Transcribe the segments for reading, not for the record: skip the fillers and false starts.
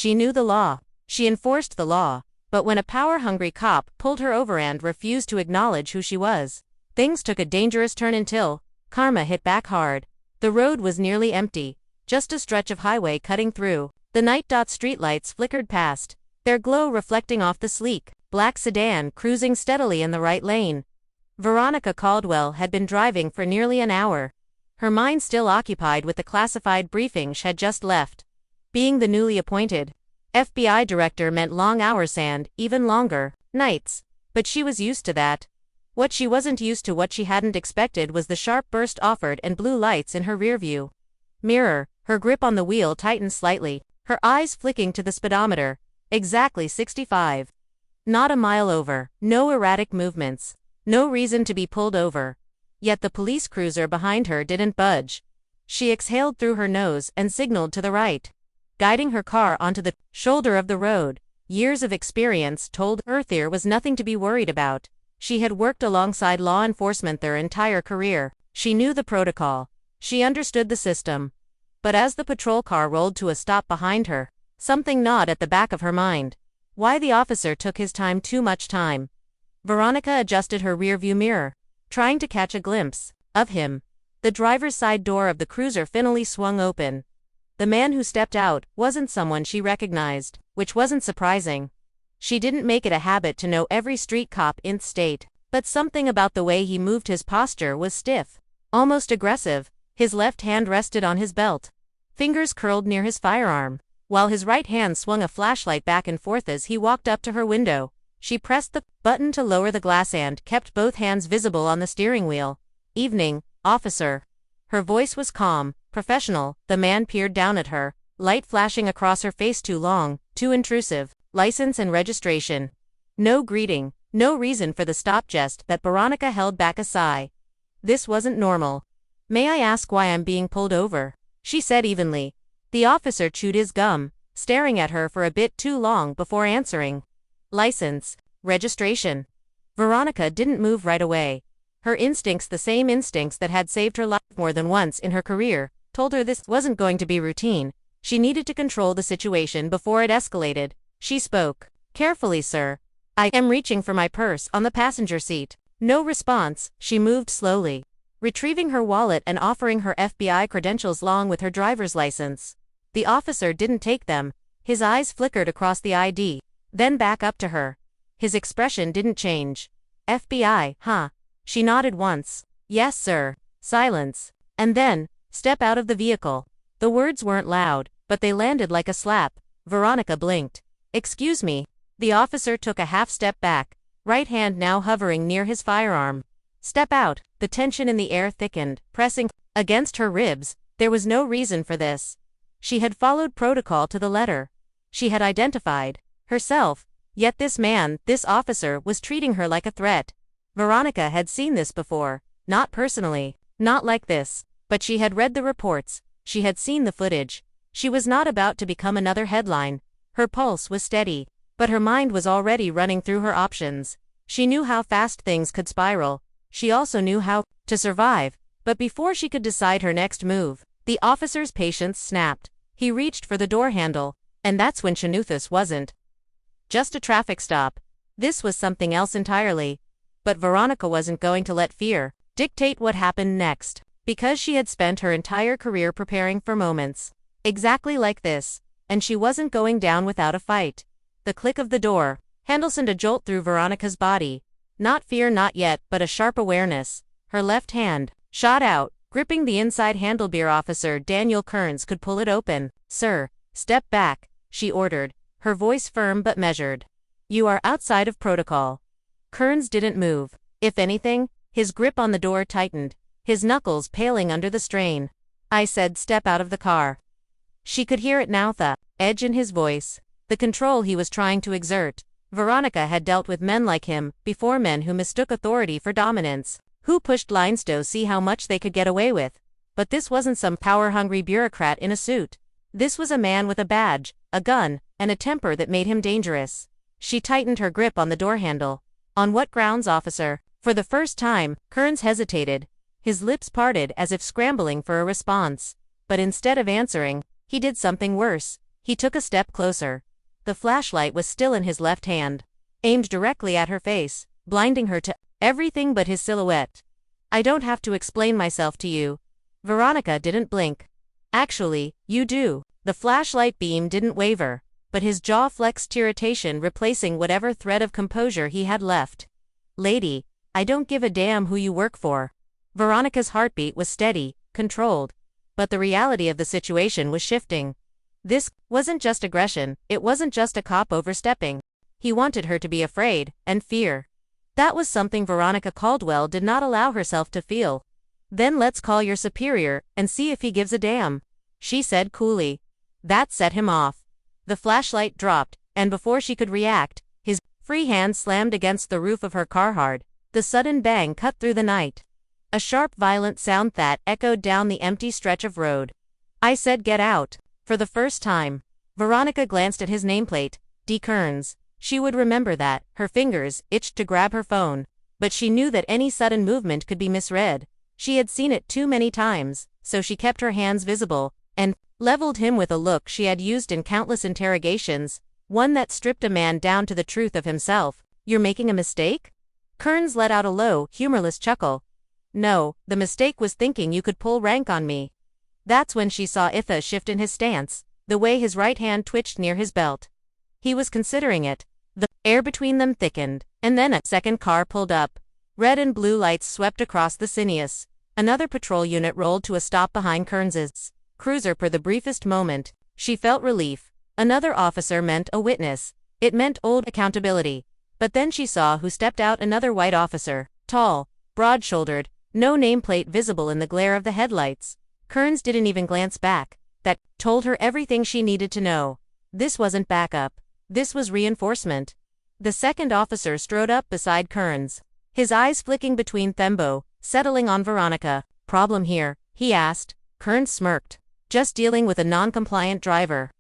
She knew the law. She enforced the law. But when a power-hungry cop pulled her over and refused to acknowledge who she was, things took a dangerous turn until karma hit back hard. The road was nearly empty, just a stretch of highway cutting through. The night streetlights flickered past, their glow reflecting off the sleek, black sedan cruising steadily in the right lane. Veronica Caldwell had been driving for nearly an hour, her mind still occupied with the classified briefing she had just left. Being the newly appointed FBI director meant long hours and, even longer, nights, but she was used to that. What she wasn't used to, what she hadn't expected, was the sharp burst offered and blue lights in her rearview mirror. Her grip on the wheel tightened slightly, her eyes flicking to the speedometer. Exactly 65. Not a mile over, no erratic movements, no reason to be pulled over. Yet the police cruiser behind her didn't budge. She exhaled through her nose and signaled to the right, guiding her car onto the shoulder of the road. Years of experience told her there was nothing to be worried about. She had worked alongside law enforcement their entire career. She knew the protocol. She understood the system. But as the patrol car rolled to a stop behind her, something gnawed at the back of her mind. Why the officer took his time, too much time. Veronica adjusted her rearview mirror, trying to catch a glimpse of him. The driver's side door of the cruiser finally swung open. The man who stepped out wasn't someone she recognized, which wasn't surprising. She didn't make it a habit to know every street cop in the state, but something about the way he moved, his posture was stiff, almost aggressive. His left hand rested on his belt, fingers curled near his firearm, while his right hand swung a flashlight back and forth as he walked up to her window. She pressed the button to lower the glass and kept both hands visible on the steering wheel. "Evening, officer." Her voice was calm, professional. The man peered down at her, light flashing across her face, too long, too intrusive. "License and registration." No greeting, no reason for the stop, just that Veronica held back a sigh. This wasn't normal. "May I ask why I'm being pulled over?" she said evenly. The officer chewed his gum, staring at her for a bit too long before answering. "License, registration." Veronica didn't move right away. Her instincts, the same instincts that had saved her life more than once in her career, told her this wasn't going to be routine. She needed to control the situation before it escalated. She spoke. "Carefully, sir. I am reaching for my purse on the passenger seat." No response. She moved slowly, retrieving her wallet and offering her FBI credentials along with her driver's license. The officer didn't take them. His eyes flickered across the ID, then back up to her. His expression didn't change. "FBI, huh?" She nodded once. "Yes, sir." Silence. And then, "Step out of the vehicle." The words weren't loud, but they landed like a slap. Veronica blinked. "Excuse me." The officer took a half step back, right hand now hovering near his firearm. "Step out." The tension in the air thickened, pressing against her ribs. There was no reason for this. She had followed protocol to the letter. She had identified herself. Yet this man, this officer, was treating her like a threat. Veronica had seen this before. Not personally, not like this, but she had read the reports. She had seen the footage. She was not about to become another headline. Her pulse was steady, but her mind was already running through her options. She knew how fast things could spiral. She also knew how to survive. But before she could decide her next move, the officer's patience snapped. He reached for the door handle, and that's when she knew this wasn't just a traffic stop. This was something else entirely. But Veronica wasn't going to let fear dictate what happened next, because she had spent her entire career preparing for moments exactly like this, and she wasn't going down without a fight. The click of the door handle sent a jolt through Veronica's body. Not fear, not yet, but a sharp awareness. Her left hand shot out, gripping the inside handlebar. Officer Daniel Kearns could pull it open. "Sir, step back," she ordered, her voice firm but measured. "You are outside of protocol." Kearns didn't move. If anything, his grip on the door tightened, his knuckles paling under the strain. "I said step out of the car." She could hear it now, the edge in his voice, the control he was trying to exert. Veronica had dealt with men like him before, men who mistook authority for dominance, who pushed lines to see how much they could get away with. But this wasn't some power-hungry bureaucrat in a suit. This was a man with a badge, a gun, and a temper that made him dangerous. She tightened her grip on the door handle. "On what grounds, officer?" For the first time, Kearns hesitated. His lips parted as if scrambling for a response. But instead of answering, he did something worse. He took a step closer. The flashlight was still in his left hand, aimed directly at her face, blinding her to everything but his silhouette. I don't have to explain myself to you. Veronica didn't blink. Actually, you do. The flashlight beam didn't waver, but his jaw flexed irritation, replacing whatever thread of composure he had left. Lady, I don't give a damn who you work for. Veronica's heartbeat was steady, controlled. But the reality of the situation was shifting. This wasn't just aggression, it wasn't just a cop overstepping. He wanted her to be afraid, and fear. That was something Veronica Caldwell did not allow herself to feel. Then let's call your superior, and see if he gives a damn, she said coolly. That set him off. The flashlight dropped, and before she could react, his free hand slammed against the roof of her car hard. The sudden bang cut through the night. A sharp, violent sound that echoed down the empty stretch of road. I said get out. For the first time, Veronica glanced at his nameplate, D. Kearns. She would remember that. Her fingers itched to grab her phone, but she knew that any sudden movement could be misread. She had seen it too many times, so she kept her hands visible, and leveled him with a look she had used in countless interrogations, one that stripped a man down to the truth of himself. You're making a mistake? Kearns let out a low, humorless chuckle. No, the mistake was thinking you could pull rank on me. That's when she saw Itha shift in his stance, the way his right hand twitched near his belt. He was considering it. The air between them thickened, and then a second car pulled up. Red and blue lights swept across the Cineas. Another patrol unit rolled to a stop behind Kearns's cruiser. For the briefest moment, she felt relief. Another officer meant a witness. It meant old accountability. But then she saw who stepped out, another white officer, tall, broad-shouldered, no nameplate visible in the glare of the headlights. Kearns didn't even glance back. That told her everything she needed to know. This wasn't backup. This was reinforcement. The second officer strode up beside Kearns, his eyes flicking between Thembo, settling on Veronica. Problem here? He asked. Kearns smirked. Just dealing with a non-compliant driver.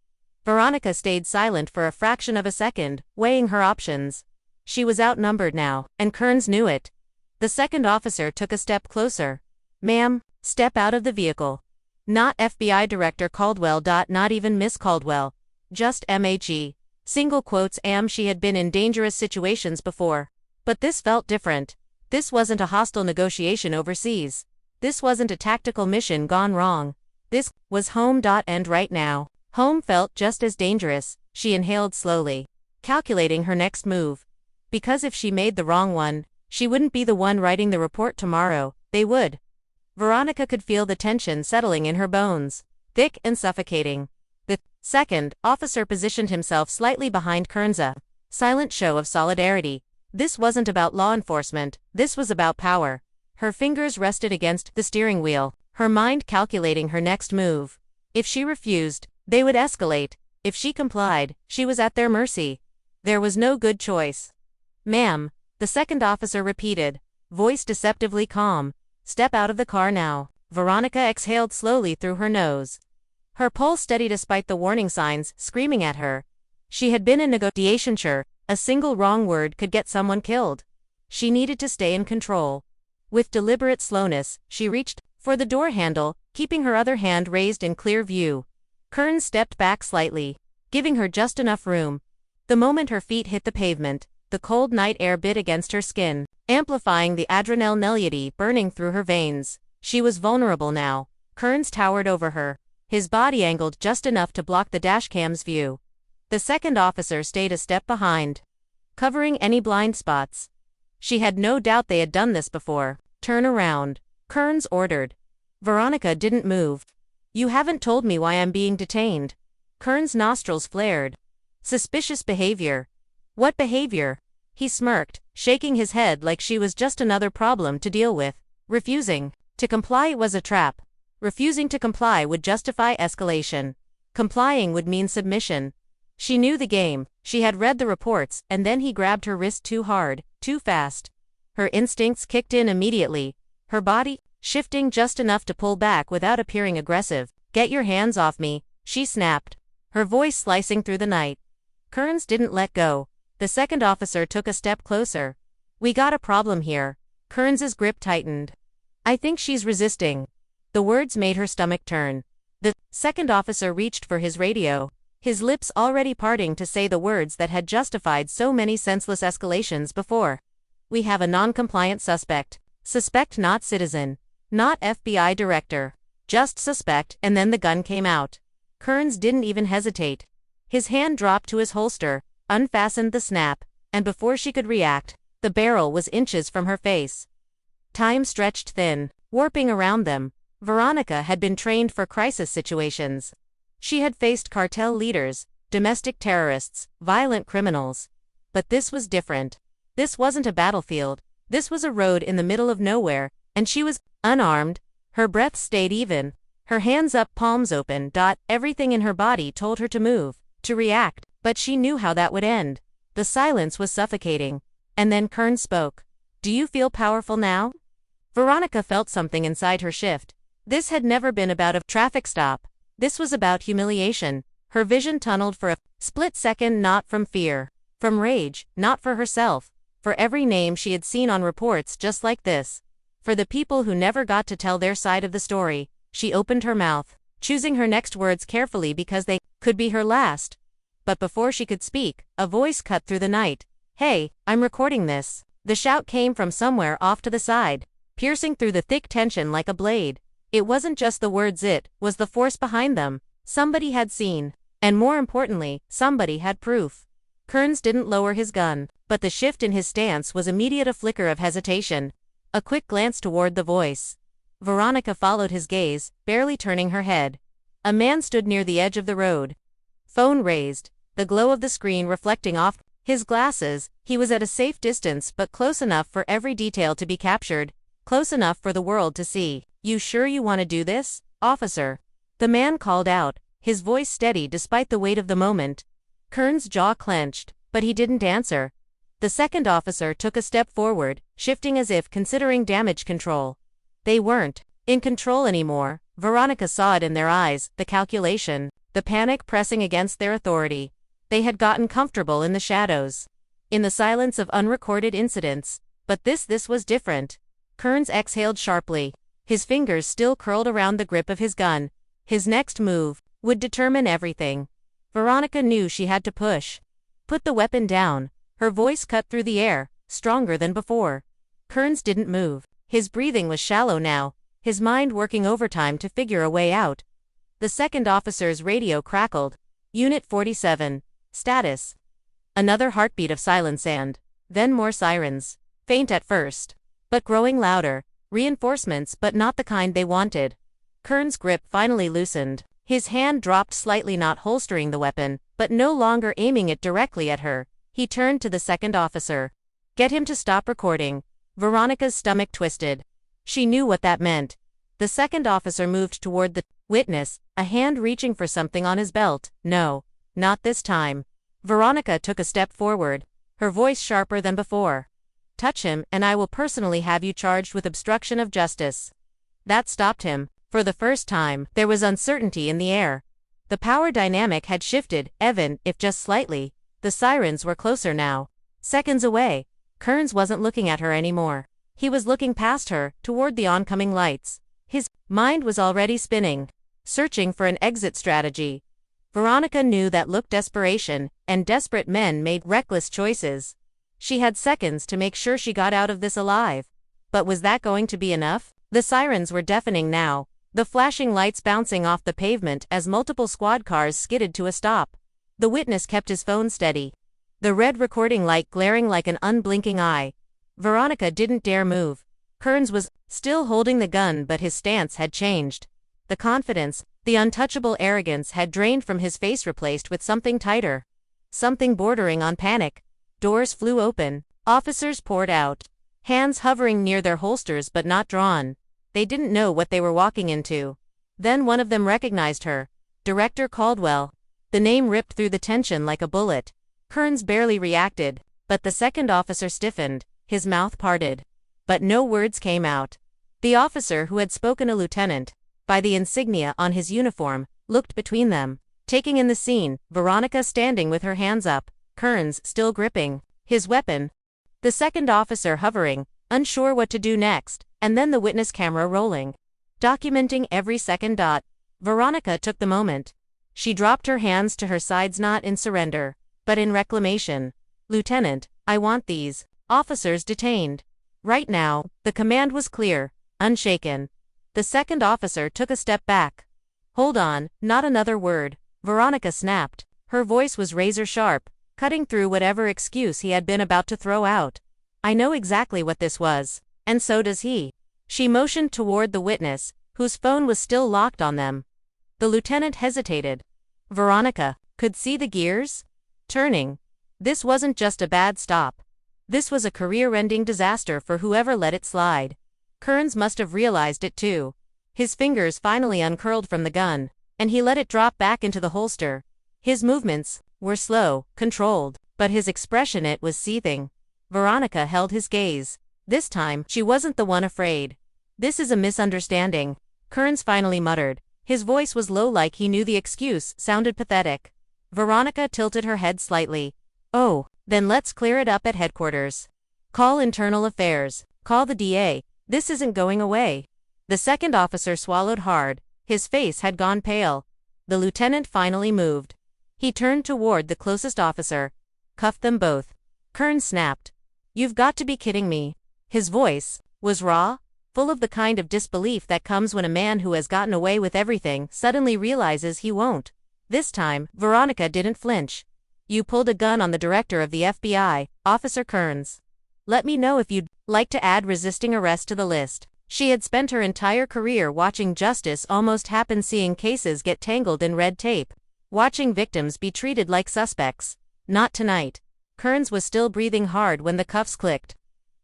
Veronica stayed silent for a fraction of a second, weighing her options. She was outnumbered now, and Kearns knew it. The second officer took a step closer. Ma'am, step out of the vehicle. Not FBI Director Caldwell. Not even Miss Caldwell. Just MHE. Single quotes. She had been in dangerous situations before. But this felt different. This wasn't a hostile negotiation overseas. This wasn't a tactical mission gone wrong. This was home. And right now, home felt just as dangerous. She inhaled slowly, calculating her next move. Because if she made the wrong one, she wouldn't be the one writing the report tomorrow. They would. Veronica could feel the tension settling in her bones, thick and suffocating. The second officer positioned himself slightly behind Kearns, a silent show of solidarity. This wasn't about law enforcement, this was about power. Her fingers rested against the steering wheel, her mind calculating her next move. If she refused, they would escalate. If she complied, she was at their mercy. There was no good choice. Ma'am, the second officer repeated, voice deceptively calm. Step out of the car now. Veronica exhaled slowly through her nose. Her pulse steady despite the warning signs screaming at her. She had been in negotiation sure, a single wrong word could get someone killed. She needed to stay in control. With deliberate slowness, she reached for the door handle, keeping her other hand raised in clear view. Kearns stepped back slightly, giving her just enough room. The moment her feet hit the pavement, the cold night air bit against her skin, amplifying the adrenaline burning through her veins. She was vulnerable now. Kearns towered over her, his body angled just enough to block the dashcam's view. The second officer stayed a step behind, covering any blind spots. She had no doubt they had done this before. Turn around, Kearns ordered. Veronica didn't move. You haven't told me why I'm being detained. Kearns' nostrils flared. Suspicious behavior. What behavior? He smirked, shaking his head like she was just another problem to deal with. Refusing to comply was a trap. Refusing to comply would justify escalation. Complying would mean submission. She knew the game, she had read the reports, and then he grabbed her wrist too hard, too fast. Her instincts kicked in immediately, her body shifting just enough to pull back without appearing aggressive. Get your hands off me, she snapped, her voice slicing through the night. Kearns didn't let go. The second officer took a step closer. We got a problem here. Kearns's grip tightened. I think she's resisting. The words made her stomach turn. The second officer reached for his radio. his lips already parting to say the words that had justified so many senseless escalations before. "We have a non-compliant suspect. Suspect, not citizen. Not FBI director. Just suspect," and then the gun came out. Kearns didn't even hesitate. His hand dropped to his holster, unfastened the snap, and before she could react, the barrel was inches from her face. Time stretched thin, warping around them. Veronica had been trained for crisis situations. She had faced cartel leaders, domestic terrorists, violent criminals. But this was different. This wasn't a battlefield. This was a road in the middle of nowhere, and she was unarmed. Her breath stayed even, her hands up, palms open. Everything in her body told her to move, to react, but she knew how that would end. The silence was suffocating. And then Kearns spoke. "Do you feel powerful now?" Veronica felt something inside her shift. This had never been about a traffic stop. This was about humiliation. Her vision tunneled for a split second, not from fear, from rage, not for herself, for every name she had seen on reports just like this. For the people who never got to tell their side of the story. She opened her mouth, choosing her next words carefully because they could be her last. But before she could speak, a voice cut through the night. "Hey, I'm recording this." The shout came from somewhere off to the side, piercing through the thick tension like a blade. It wasn't just the words, it was the force behind them. Somebody had seen. And more importantly, somebody had proof. Kearns didn't lower his gun, but the shift in his stance was immediate, a flicker of hesitation. A quick glance toward the voice. Veronica followed his gaze, barely turning her head. A man stood near the edge of the road. Phone raised, the glow of the screen reflecting off his glasses. He was at a safe distance but close enough for every detail to be captured, close enough for the world to see. "You sure you want to do this, officer?" The man called out, his voice steady despite the weight of the moment. Kearns' jaw clenched, but he didn't answer. The second officer took a step forward, shifting as if considering damage control. They weren't in control anymore. Veronica saw it in their eyes, the calculation, the panic pressing against their authority. They had gotten comfortable in the shadows, in the silence of unrecorded incidents. But this was different. Kearns exhaled sharply, his fingers still curled around the grip of his gun. His next move would determine everything. Veronica knew she had to push. "Put the weapon down." Her voice cut through the air, stronger than before. Kearns didn't move. His breathing was shallow now, his mind working overtime to figure a way out. The second officer's radio crackled. "Unit 47. Status." Another heartbeat of silence and then more sirens. Faint at first, but growing louder. Reinforcements, but not the kind they wanted. Kearns' grip finally loosened. His hand dropped slightly, not holstering the weapon, but no longer aiming it directly at her. He turned to the second officer. "Get him to stop recording." Veronica's stomach twisted. She knew what that meant. The second officer moved toward the witness, a hand reaching for something on his belt. "No, not this time." Veronica took a step forward, her voice sharper than before. "Touch him, and I will personally have you charged with obstruction of justice." That stopped him. For the first time, there was uncertainty in the air. The power dynamic had shifted, even if just slightly. The sirens were closer now. Seconds away. Kearns wasn't looking at her anymore. He was looking past her, toward the oncoming lights. His mind was already spinning, searching for an exit strategy. Veronica knew that looked desperation, and desperate men made reckless choices. She had seconds to make sure she got out of this alive. But was that going to be enough? The sirens were deafening now, the flashing lights bouncing off the pavement as multiple squad cars skidded to a stop. The witness kept his phone steady, the red recording light glaring like an unblinking eye. Veronica didn't dare move. Kearns was still holding the gun, but his stance had changed. The confidence, the untouchable arrogance had drained from his face, replaced with something tighter. Something bordering on panic. Doors flew open. Officers poured out, hands hovering near their holsters but not drawn. They didn't know what they were walking into. Then one of them recognized her. Director Caldwell. The name ripped through the tension like a bullet. Kearns barely reacted, but the second officer stiffened, his mouth parted. But no words came out. The officer who had spoken, a lieutenant, by the insignia on his uniform, looked between them, taking in the scene. Veronica standing with her hands up, Kearns still gripping his weapon. The second officer hovering, unsure what to do next, and then the witness camera rolling, documenting every second. Veronica took the moment. She dropped her hands to her sides, not in surrender, but in reclamation. "Lieutenant, I want these officers detained. Right now." The command was clear, unshaken. The second officer took a step back. "Hold on, not another word," Veronica snapped. Her voice was razor sharp, cutting through whatever excuse he had been about to throw out. "I know exactly what this was, and so does he." She motioned toward the witness, whose phone was still locked on them. The lieutenant hesitated. Veronica could see the gears turning. This wasn't just a bad stop. This was a career-ending disaster for whoever let it slide. Kearns must have realized it too. His fingers finally uncurled from the gun, and he let it drop back into the holster. His movements were slow, controlled, but his expression, it was seething. Veronica held his gaze. This time, she wasn't the one afraid. "This is a misunderstanding," Kearns finally muttered. His voice was low, like he knew the excuse sounded pathetic. Veronica tilted her head slightly. "Oh, then let's clear it up at headquarters. Call internal affairs. Call the DA. This isn't going away." The second officer swallowed hard. His face had gone pale. The lieutenant finally moved. He turned toward the closest officer. "Cuff them both." Kearns snapped. "You've got to be kidding me." His voice was raw, full of the kind of disbelief that comes when a man who has gotten away with everything suddenly realizes he won't. This time, Veronica didn't flinch. "You pulled a gun on the director of the FBI, Officer Kearns. Let me know if you'd like to add resisting arrest to the list." She had spent her entire career watching justice almost happen, seeing cases get tangled in red tape, watching victims be treated like suspects. Not tonight. Kearns was still breathing hard when the cuffs clicked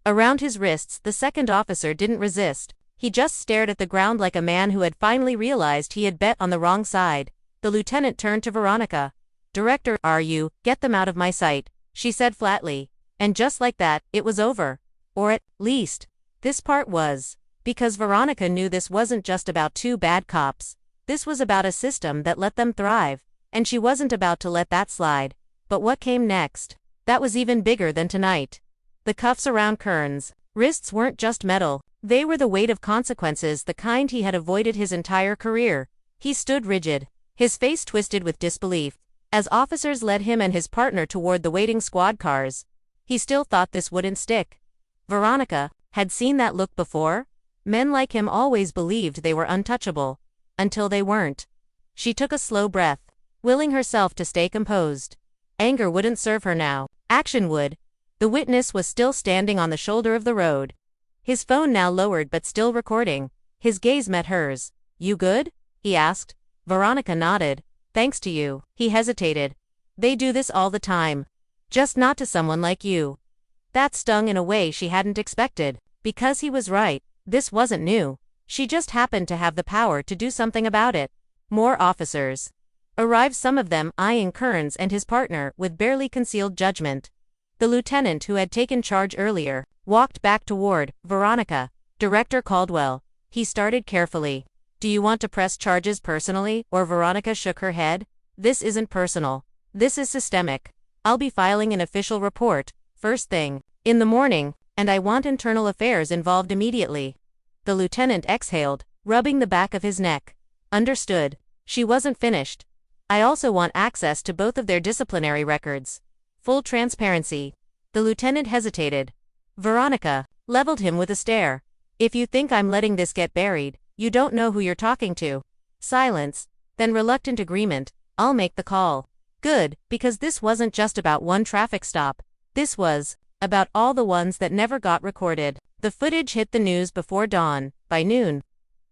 around his wrists. The second officer didn't resist. He just stared at the ground like a man who had finally realized he had bet on the wrong side. The lieutenant turned to Veronica. "Director, are you? Get them out of my sight," she said flatly. And just like that, it was over. Or at least, this part was. Because Veronica knew this wasn't just about two bad cops. This was about a system that let them thrive, and she wasn't about to let that slide. But what came next? That was even bigger than tonight. The cuffs around Kearns' wrists weren't just metal. They were the weight of consequences, the kind he had avoided his entire career. He stood rigid, his face twisted with disbelief, as officers led him and his partner toward the waiting squad cars. He still thought this wouldn't stick. Veronica had seen that look before. Men like him always believed they were untouchable. Until they weren't. She took a slow breath, willing herself to stay composed. Anger wouldn't serve her now. Action would. The witness was still standing on the shoulder of the road. His phone now lowered but still recording. His gaze met hers. "You good?" he asked. Veronica nodded. "Thanks to you." He hesitated. "They do this all the time. Just not to someone like you." That stung in a way she hadn't expected. Because he was right. This wasn't new. She just happened to have the power to do something about it. More officers arrived, some of them eyeing Kearns and his partner with barely concealed judgment. The lieutenant who had taken charge earlier walked back toward Veronica. "Director Caldwell," he started carefully. "Do you want to press charges personally?" Or Veronica shook her head. "This isn't personal. This is systemic. I'll be filing an official report, first thing in the morning, and I want internal affairs involved immediately." The lieutenant exhaled, rubbing the back of his neck. "Understood." She wasn't finished. "I also want access to both of their disciplinary records. Full transparency." The lieutenant hesitated. Veronica leveled him with a stare. "If you think I'm letting this get buried, you don't know who you're talking to." Silence, then reluctant agreement. "I'll make the call." Good, because this wasn't just about one traffic stop. This was about all the ones that never got recorded. The footage hit the news before dawn. By noon,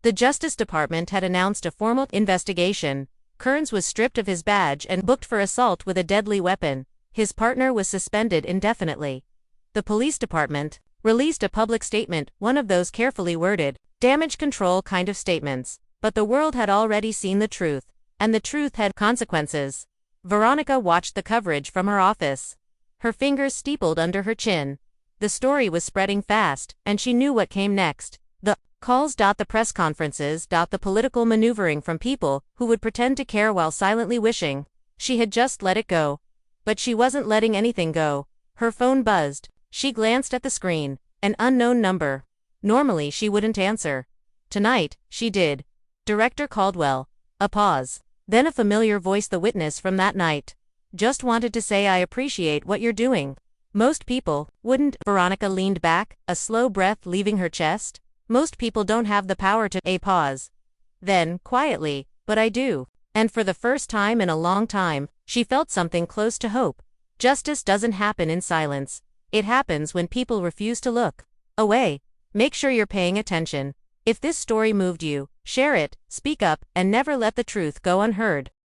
the Justice Department had announced a formal investigation. Kearns was stripped of his badge and booked for assault with a deadly weapon. His partner was suspended indefinitely. The police department released a public statement, one of those carefully worded, damage control kind of statements. But the world had already seen the truth, and the truth had consequences. Veronica watched the coverage from her office. Her fingers steepled under her chin. The story was spreading fast, and she knew what came next. The calls, the press conferences, the political maneuvering from people who would pretend to care while silently wishing she had just let it go. But she wasn't letting anything go. Her phone buzzed. She glanced at the screen. An unknown number. Normally she wouldn't answer. Tonight, she did. Director Caldwell. A pause. Then a familiar voice, the witness from that night. Just wanted to say I appreciate what you're doing. Most people wouldn't. Veronica leaned back, a slow breath leaving her chest. Most people don't have the power to. A pause. Then, quietly, but I do. And for the first time in a long time, she felt something close to hope. Justice doesn't happen in silence. It happens when people refuse to look away. Make sure you're paying attention. If this story moved you, share it, speak up, and never let the truth go unheard.